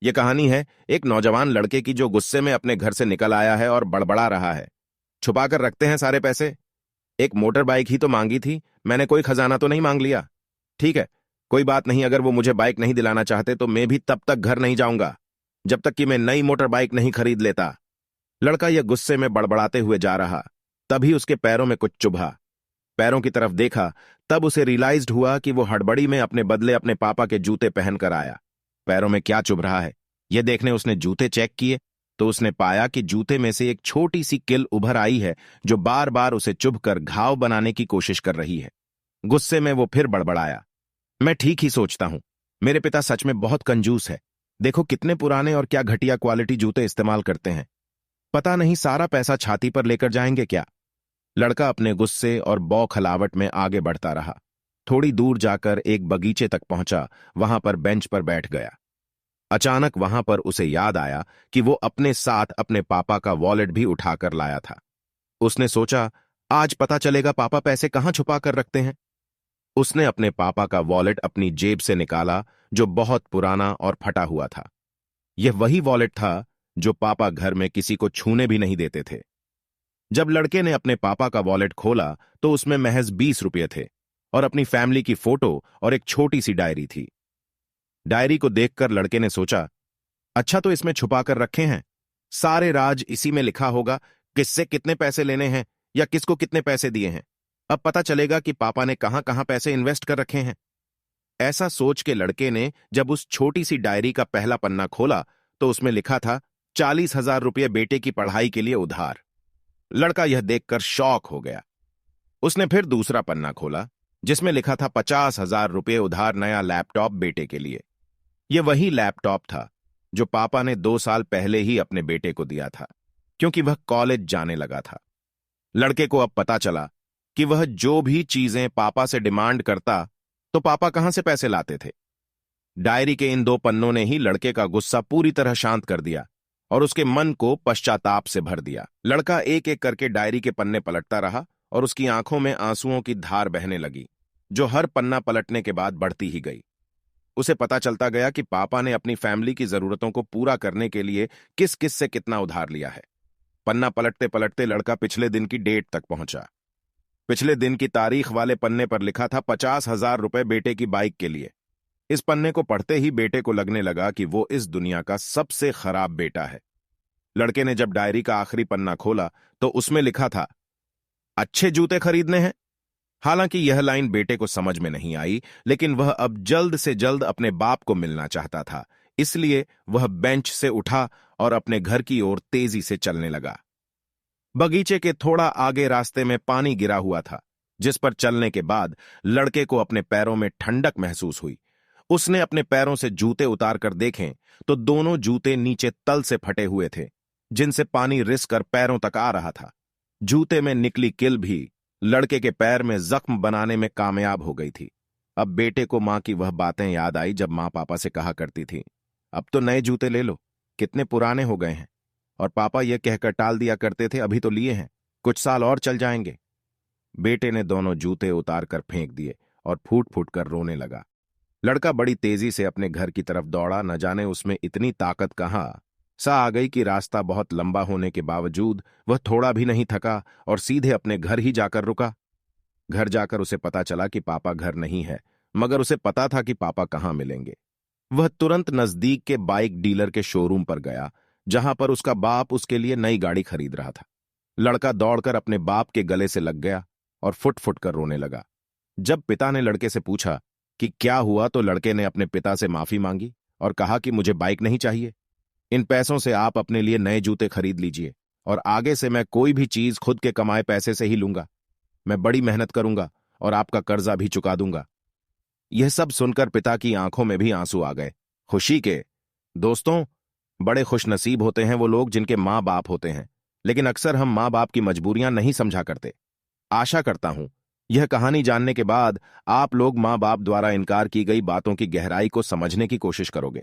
ये कहानी है एक नौजवान लड़के की जो गुस्से में अपने घर से निकल आया है और बड़बड़ा रहा है। छुपा कर रखते हैं सारे पैसे। एक मोटर बाइक ही तो मांगी थी, मैंने कोई खजाना तो नहीं मांग लिया। ठीक है, कोई बात नहीं, अगर वो मुझे बाइक नहीं दिलाना चाहते तो मैं भी तब तक घर नहीं जाऊंगा जब तक कि मैं नई मोटर बाइक नहीं खरीद लेता। लड़का यह गुस्से में बड़बड़ाते हुए जा रहा, तभी उसके पैरों में कुछ चुभा। पैरों की तरफ देखा, तब उसे रियलाइज्ड हुआ कि वो हड़बड़ी में अपने बदले अपने पापा के जूते पहनकर आया। पैरों में क्या चुभ रहा है यह देखने उसने जूते चेक किए तो उसने पाया कि जूते में से एक छोटी सी किल उभर आई है जो बार बार उसे चुभकर घाव बनाने की कोशिश कर रही है। गुस्से में वो फिर बड़बड़ाया, मैं ठीक ही सोचता हूं, मेरे पिता सच में बहुत कंजूस है। देखो कितने पुराने और क्या घटिया क्वालिटी जूते इस्तेमाल करते हैं। पता नहीं सारा पैसा छाती पर लेकर जाएंगे क्या। लड़का अपने गुस्से और बौखलाहट में आगे बढ़ता रहा। थोड़ी दूर जाकर एक बगीचे तक पहुंचा, वहां पर बेंच पर बैठ गया। अचानक वहां पर उसे याद आया कि वो अपने साथ अपने पापा का वॉलेट भी उठाकर लाया था। उसने सोचा, आज पता चलेगा पापा पैसे कहां छुपा कर रखते हैं। उसने अपने पापा का वॉलेट अपनी जेब से निकाला जो बहुत पुराना और फटा हुआ था। यह वही वॉलेट था जो पापा घर में किसी को छूने भी नहीं देते थे। जब लड़के ने अपने पापा का वॉलेट खोला तो उसमें महज 20 रुपये थे और अपनी फैमिली की फोटो और एक छोटी सी डायरी थी। डायरी को देखकर लड़के ने सोचा, अच्छा तो इसमें छुपा कर रखे हैं, सारे राज इसी में लिखा होगा, किससे कितने पैसे लेने हैं या किसको कितने पैसे दिए हैं। अब पता चलेगा कि पापा ने कहां कहां पैसे इन्वेस्ट कर रखे हैं। ऐसा सोच के लड़के ने जब उस छोटी सी डायरी का पहला पन्ना खोला तो उसमें लिखा था 40,000 रुपये बेटे की पढ़ाई के लिए उधार। लड़का यह देखकर शॉक हो गया। उसने फिर दूसरा पन्ना खोला जिसमें लिखा था 50,000 रुपये उधार नया लैपटॉप बेटे के लिए। यह वही लैपटॉप था जो पापा ने 2 साल पहले ही अपने बेटे को दिया था क्योंकि वह कॉलेज जाने लगा था। लड़के को अब पता चला कि वह जो भी चीजें पापा से डिमांड करता तो पापा कहां से पैसे लाते थे। डायरी के इन 2 पन्नों ने ही लड़के का गुस्सा पूरी तरह शांत कर दिया और उसके मन को पश्चाताप से भर दिया। लड़का एक एक करके डायरी के पन्ने पलटता रहा और उसकी आंखों में आंसुओं की धार बहने लगी जो हर पन्ना पलटने के बाद बढ़ती ही गई। उसे पता चलता गया कि पापा ने अपनी फैमिली की जरूरतों को पूरा करने के लिए किस किस से कितना उधार लिया है। पन्ना पलटते पलटते लड़का पिछले दिन की डेट तक पहुंचा। पिछले दिन की तारीख वाले पन्ने पर लिखा था 50,000 रुपए बेटे की बाइक के लिए। इस पन्ने को पढ़ते ही बेटे को लगने लगा कि वो इस दुनिया का सबसे खराब बेटा है। लड़के ने जब डायरी का आखिरी पन्ना खोला तो उसमें लिखा था, अच्छे जूते खरीदने हैं। हालांकि यह लाइन बेटे को समझ में नहीं आई, लेकिन वह अब जल्द से जल्द अपने बाप को मिलना चाहता था, इसलिए वह बेंच से उठा और अपने घर की ओर तेजी से चलने लगा। बगीचे के थोड़ा आगे रास्ते में पानी गिरा हुआ था जिस पर चलने के बाद लड़के को अपने पैरों में ठंडक महसूस हुई। उसने अपने पैरों से जूते उतार कर देखें तो दोनों जूते नीचे तल से फटे हुए थे जिनसे पानी रिस कर पैरों तक आ रहा था। जूते में निकली किल भी लड़के के पैर में जख्म बनाने में कामयाब हो गई थी। अब बेटे को मां की वह बातें याद आई जब मां पापा से कहा करती थी, अब तो नए जूते ले लो, कितने पुराने हो गए हैं। और पापा यह कहकर टाल दिया करते थे, अभी तो लिए हैं, कुछ साल और चल जाएंगे। बेटे ने दोनों जूते उतार कर फेंक दिए और फूट फूट कर रोने लगा। लड़का बड़ी तेजी से अपने घर की तरफ दौड़ा, न जाने उसमें इतनी ताकत कहां सा आ गई कि रास्ता बहुत लंबा होने के बावजूद वह थोड़ा भी नहीं थका और सीधे अपने घर ही जाकर रुका। घर जाकर उसे पता चला कि पापा घर नहीं है, मगर उसे पता था कि पापा कहां मिलेंगे। वह तुरंत नजदीक के बाइक डीलर के शोरूम पर गया जहां पर उसका बाप उसके लिए नई गाड़ी खरीद रहा था। लड़का दौड़कर अपने बाप के गले से लग गया और फुट फुट कर रोने लगा। जब पिता ने लड़के से पूछा कि क्या हुआ तो लड़के ने अपने पिता से माफी मांगी और कहा कि मुझे बाइक नहीं चाहिए, इन पैसों से आप अपने लिए नए जूते खरीद लीजिए और आगे से मैं कोई भी चीज खुद के कमाए पैसे से ही लूंगा। मैं बड़ी मेहनत करूंगा और आपका कर्जा भी चुका दूंगा। यह सब सुनकर पिता की आंखों में भी आंसू आ गए, खुशी के। दोस्तों, बड़े खुशनसीब होते हैं वो लोग जिनके माँ बाप होते हैं, लेकिन अक्सर हम माँ बाप की मजबूरियां नहीं समझा करते। आशा करता हूं यह कहानी जानने के बाद आप लोग माँ बाप द्वारा इनकार की गई बातों की गहराई को समझने की कोशिश करोगे।